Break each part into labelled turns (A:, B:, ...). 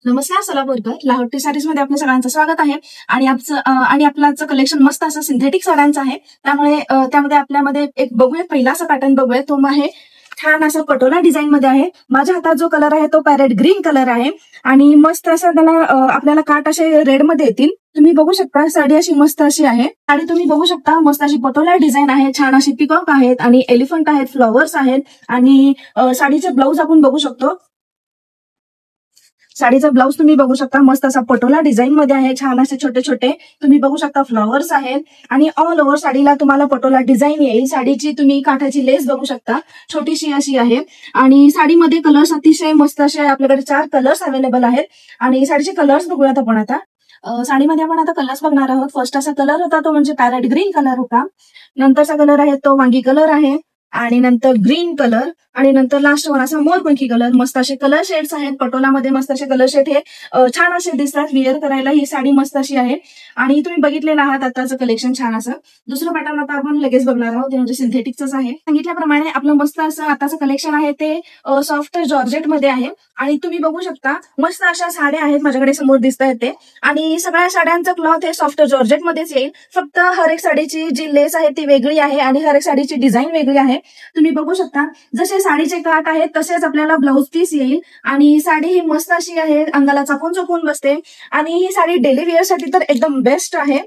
A: नमस्कार सोलापूरकर. लाहोटी साडीज मध्ये आपल्या सगळ्यांचं स्वागत आहे. आणि आपलं आजचं कलेक्शन मस्त असं सिंथेटिक साड्यांचं आहे. त्यामुळे त्यामध्ये आपल्यामध्ये एक बघूया, पहिला असा पॅटर्न बघूया. तो आहे छान असं पटोला डिझाईन मध्ये आहे. माझ्या हातात जो कलर आहे तो पॅरेट ग्रीन कलर आहे आणि मस्त असं त्याला आपल्याला काट असे रेड मध्ये येतील. तुम्ही बघू शकता साडी अशी मस्त अशी आहे. साडी तुम्ही बघू शकता मस्त अशी पटोला डिझाईन आहे. छान अशी पिकॉक आहेत आणि एलिफंट आहेत, फ्लॉवर्स आहेत आणि साडीचे ब्लाऊज आपण बघू शकतो. साडीचा ब्लाऊज तुम्ही बघू शकता मस्त असा पटोला डिझाईन मध्ये आहे. छान असे छोटे छोटे तुम्ही बघू शकता फ्लॉवर्स आहेत आणि ऑल ओव्हर साडीला तुम्हाला पटोला डिझाईन येईल. साडीची तुम्ही काठाची लेस बघू शकता, छोटीशी अशी आहे. आणि साडीमध्ये कलर्स अतिशय मस्त असे आपल्याकडे 4 कलर्स अवेलेबल आहेत. आणि साडीचे कलर्स बघूयात आपण आता. साडीमध्ये आपण आता कलर्स बघणार आहोत. फर्स्ट असा कलर होता तो म्हणजे पॅरेट ग्रीन कलर होता. नंतरचा कलर आहे तो वांगी कलर आहे आणि नंतर ग्रीन कलर आणि नंतर लास्ट वन असा मोरपंखी कलर. मस्त असे कलर शेड्स आहेत पटोलामध्ये. मस्त असे कलर शेड हे छान असे दिसतात. विअर करायला ही साडी मस्त अशी आहे. आणि तुम्ही बघितलेलं आहात आताचं कलेक्शन छान असं. दुसरं पॅटर्न आता आपण लगेच बघणार आहोत, ते म्हणजे सिंथेटिकच आहे. सांगितल्याप्रमाणे आपलं मस्त असं आताचं कलेक्शन आहे ते सॉफ्ट जॉर्जेट मध्ये आहे. आणि तुम्ही बघू शकता मस्त अशा साड्या आहेत माझ्याकडे समोर दिसत आहेत ते. आणि सगळ्या साड्यांचं क्लॉथ हे सॉफ्ट जॉर्जेट मध्येच येईल. फक्त हर एक साडीची जी लेस आहे ती वेगळी आहे आणि हर एक साडीची डिझाईन वेगळी आहे. तुम्ही बघू शकता जसे साडीचे काठ आहेत तसेच आपल्याला ब्लाऊज पीस येईल. आणि साडी ही मस्त अशी आहे, अंगाला चापून चोपून बसते. आणि ही साडी डेली वेअर साठी तर एकदम बेस्ट आहे.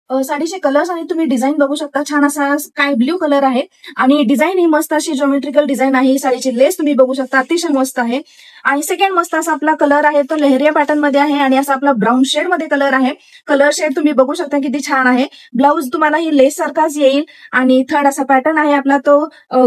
A: साडीचे कलर्स आणि तुम्ही डिझाईन बघू शकता. छान असा स्काय ब्ल्यू कलर आहे आणि डिझाईन ही मस्त अशी ज्योमेट्रिकल डिझाईन आहे. साडीची लेस तुम्ही बघू शकता, अतिशय मस्त आहे. आणि सेकंड मस्त असा आपला कलर आहे तो लहरिया पॅटर्न मध्ये आहे आणि असा आपला ब्राऊन शेड मध्ये कलर आहे. कलर शेड तुम्ही बघू शकता किती छान आहे. ब्लाऊज तुम्हाला ही लेस सारखाच येईल. आणि थर्ड असा पॅटर्न आहे आपला तो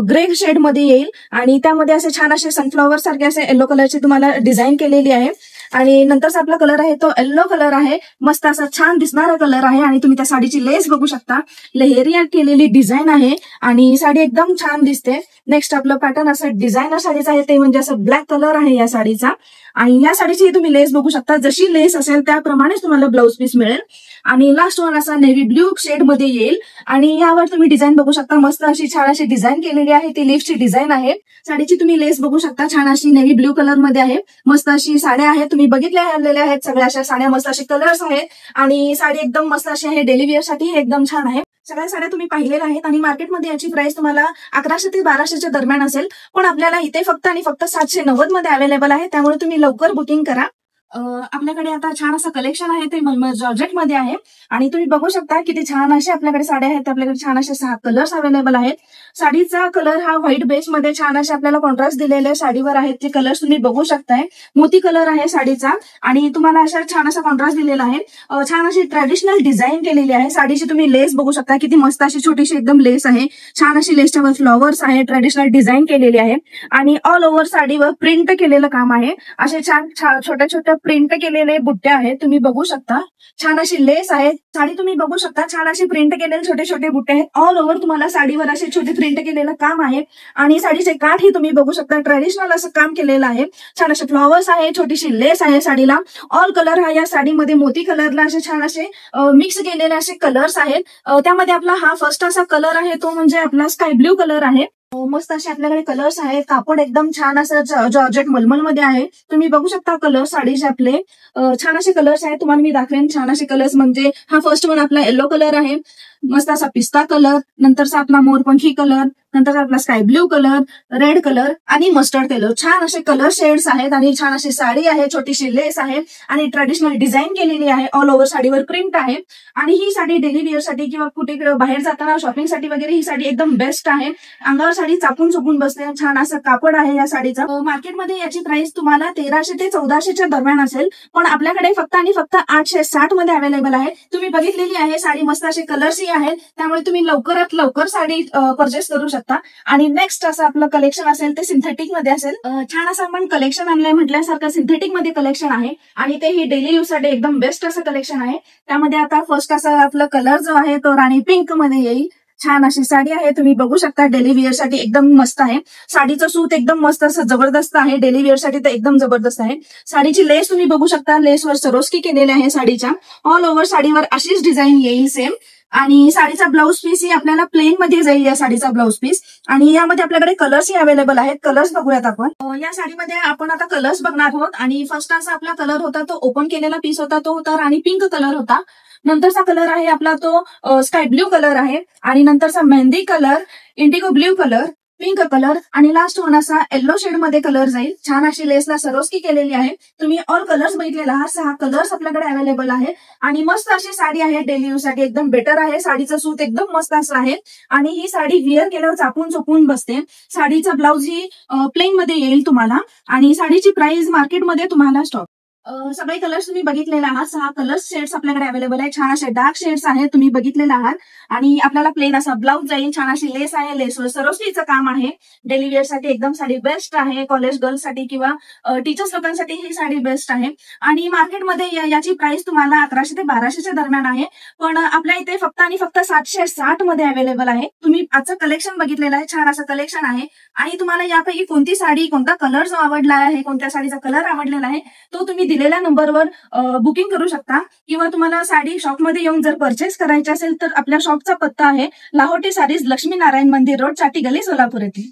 A: ग्रे शेड मध्ये येईल आणि त्यामध्ये असे छान असे सनफ्लॉवर सारखे असे येलो कलरची तुम्हाला डिझाईन केलेली आहे. आणि नंतरचा आपला कलर आहे तो येल्लो कलर आहे. मस्त असा छान दिसणारा कलर आहे. आणि तुम्ही त्या साडीची लेस बघू शकता, लेहरिया केलेली डिझाईन आहे आणि साडी एकदम छान दिसते. नेक्स्ट आपलं पॅटर्न असं डिझायनर साडीचं आहे, ते म्हणजे असं ब्लॅक कलर आहे या साडीचा. आणि या साडीची तुम्ही लेस बघू शकता, जशी लेस असेल त्याप्रमाणेच तुम्हाला ब्लाऊज पीस मिळेल. आणि लास्ट वन असा नेव्ही ब्ल्यू शेड मध्ये येईल. आणि यावर तुम्ही डिझाईन बघू शकता, मस्त अशी छान अशी डिझाईन केलेली आहे, ती लीफची डिझाईन आहे. साडीची तुम्ही लेस बघू शकता, छान अशी नेव्ही ब्ल्यू कलर मध्ये आहे. मस्त अशी साड्या आहेत, तुम्ही बघितलेल्या आहेत सगळ्या अशा साड्या. मस्त असे कलर्स आहेत आणि साडी एकदम मस्त अशी आहे. डेली वेअर साठी एकदम छान आहे. सगळ्या साड्या तुम्ही पाहिलेल्या आहेत आणि मार्केटमध्ये याची प्राइस तुम्हाला 1100 ते 1200च्या दरम्यान असेल. पण आपल्याला इथे फक्त आणि फक्त 790 मध्ये अवेलेबल आहे. त्यामुळे तुम्ही लवकर बुकिंग करा. आपल्याकडे आता छान असं कलेक्शन आहे ते मलमल जॉर्जेट मध्ये आहे. आणि तुम्ही बघू शकता किती छान असे आपल्याकडे साड्या आहेत. आपल्याकडे छान असे 6 कलर्स अवेलेबल आहेत. साडीचा कलर हा व्हाईट बेस मध्ये छान असे आपल्याला कॉन्ट्रास्ट दिलेले साडीवर आहेत. ते कलर्स तुम्ही बघू शकताय. मोती कलर आहे साडीचा आणि तुम्हाला अशा छान असा कॉन्ट्रास्ट दिलेला आहे. छान अशी ट्रॅडिशनल डिझाईन केलेली आहे. साडीची तुम्ही लेस बघू शकता, किती मस्त अशी छोटीशी एकदम लेस आहे. छान अशी लेसच्या वर फ्लॉवर्स आहे, ट्रॅडिशनल डिझाईन केलेली आहे. आणि ऑल ओव्हर साडीवर प्रिंट केलेलं काम आहे. असे छान छोट्या छोट्या प्रिंट केलेले बुट्ट्या आहेत, तुम्ही बघू शकता. छान अशी लेस आहे. साडी तुम्ही बघू शकता, छान अशी प्रिंट केलेले छोटे छोटे बुट्टे आहेत. ऑल ओव्हर तुम्हाला साडीवर असे छोटे प्रिंट केलेलं काम आहे. आणि साडीचे काठ ही तुम्ही बघू शकता, ट्रॅडिशनल असं काम केलेलं आहे. छान असे फ्लॉवर्स आहे, छोटीशी लेस आहे साडीला. ऑल कलर हा या साडीमध्ये मोती कलरला असे छान असे मिक्स केलेले असे कलर्स आहेत. त्यामध्ये आपला हा फर्स्ट असा कलर आहे तो म्हणजे आपला स्काय ब्ल्यू कलर आहे. मस्त असे आपल्याकडे कलर्स आहेत. कापड एकदम छान असं जॉर्जेट मलमल मध्ये आहे. तुम्ही बघू शकता कलर साडीचे आपले छान असे कलर्स आहेत. तुम्हाला मी दाखवेन छान असे कलर्स. म्हणजे हा फर्स्ट वन आपला येलो कलर आहे, मस्त असा पिस्ता कलर. नंतरचा आपला मोरपंखी कलर, नंतर आपला sky blue colour, red colour आणि मस्टर्ड कलर. छान असे कलर शेड्स आहेत आणि छान अशी साडी आहे. छोटीशी लेस आहे आणि ट्रॅडिशनल डिझाईन केलेली आहे. ऑल ओव्हर साडीवर प्रिंट आहे. आणि ही साडी डेली वेअर साठी किंवा कुठे बाहेर जाताना शॉपिंग साठी वगैरे ही साडी एकदम बेस्ट आहे. अंगावर साडी चापून चोपून बसते. छान असं कापड आहे या साडीचं. मार्केटमध्ये याची प्राइस तुम्हाला 1300 ते 1400च्या दरम्यान असेल. पण आपल्याकडे फक्त आणि फक्त 860 मध्ये अवेलेबल आहे. तुम्ही बघितलेली आहे साडी. मस्त असे कलर्सही आहेत, त्यामुळे तुम्ही लवकरात लवकर साडी परचेस करू शकता. आणि नेक्स्ट असं आपलं कलेक्शन असेल ते सिंथेटिक मध्ये असेल. छान असं आपण कलेक्शन आणलंय म्हटल्यासारखं सिंथेटिक मध्ये कलेक्शन आहे आणि ते ही डेली यूज साठी एकदम बेस्ट असं कलेक्शन आहे. त्यामध्ये आता फर्स्ट असं आपलं कलर जो आहे तो राणी पिंक मध्ये येईल. छान अशी साडी आहे, तुम्ही बघू शकता. डेली वेअर साठी एकदम मस्त आहे. साडीचं सूत एकदम मस्त असं जबरदस्त आहे. डेली वेअर साठी तर एकदम जबरदस्त आहे. साडीची लेस तुम्ही बघू शकता, लेसवर सरोस्की केलेली आहे साडीच्या. ऑल ओव्हर साडीवर अशीच डिझाईन येईल सेम. आणि साडीचा ब्लाऊज पीस ही आपल्याला प्लेन मध्ये जाईल या साडीचा ब्लाऊज पीस. आणि यामध्ये आपल्याकडे कलर्सही अवेलेबल आहेत. कलर्स बघूयात आपण. या साडीमध्ये आपण आता कलर्स बघणार आहोत. आणि फर्स्ट असा आपला कलर होता तो ओपन केलेला पीस होता तो होता राणी पिंक कलर होता. नंतरचा कलर आहे आपला तो स्काय ब्ल्यू कलर आहे. आणि नंतरचा mehndi colour, Indigo blue colour, pink colour आणि लास्ट वन असा येल्लो शेड मध्ये कलर जाईल. छान अशी लेसला सरोस्की केलेली आहे. तुम्ही ऑल कलर्स बघितलेला आहात. 6 कलर्स आपल्याकडे अवेलेबल आहे. आणि मस्त अशी साडी आहे. डेली यूज साठी एकदम बेटर आहे. साडीचं सूत एकदम मस्त असं आहे. आणि ही साडी विअर केल्यावर चापून चोपून बसते. साडीचा ब्लाऊज ही प्लेन मध्ये येईल तुम्हाला. आणि साडीची प्राइस मार्केटमध्ये तुम्हाला स्टॉक सगळे कलर्स तुम्ही बघितलेले आहात. 6 कलर्स शेड्स आपल्याकडे अवेलेबल आहे. छान असे डार्क शेड्स आहेत. तुम्ही बघितलेले आहात. आणि आपल्याला प्लेन असा ब्लाऊज जाईल. छान अशी लेस आहे. लेसवर सरोस्कीचं काम आहे. डेली वेअर साठी एकदम साडी बेस्ट आहे. कॉलेज गर्ल्स साठी किंवा टीचर्स लोकांसाठी ही साडी बेस्ट आहे. आणि मार्केटमध्ये याची प्राइस तुम्हाला 1100 ते 1200च्या दरम्यान आहे. पण आपल्या इथे फक्त आणि फक्त 760 मध्ये अवेलेबल आहे. तुम्ही आजचं कलेक्शन बघितलेलं आहे. छान असं कलेक्शन आहे. आणि तुम्हाला यापैकी कोणती साडी, कोणता कलर जो आवडला आहे, कोणत्या साडीचा कलर आवडलेला आहे तो तुम्ही दिलेल्या नंबरवर बुकिंग करू शकता. किंवा तुम्हाला साडी शॉपमध्ये येऊन जर परचेस करायची असेल तर आपल्या शॉपचा पत्ता आहे लाहोटी साडीज, लक्ष्मीनारायण मंदिर रोड, चाटी गली, सोलापूर येथे.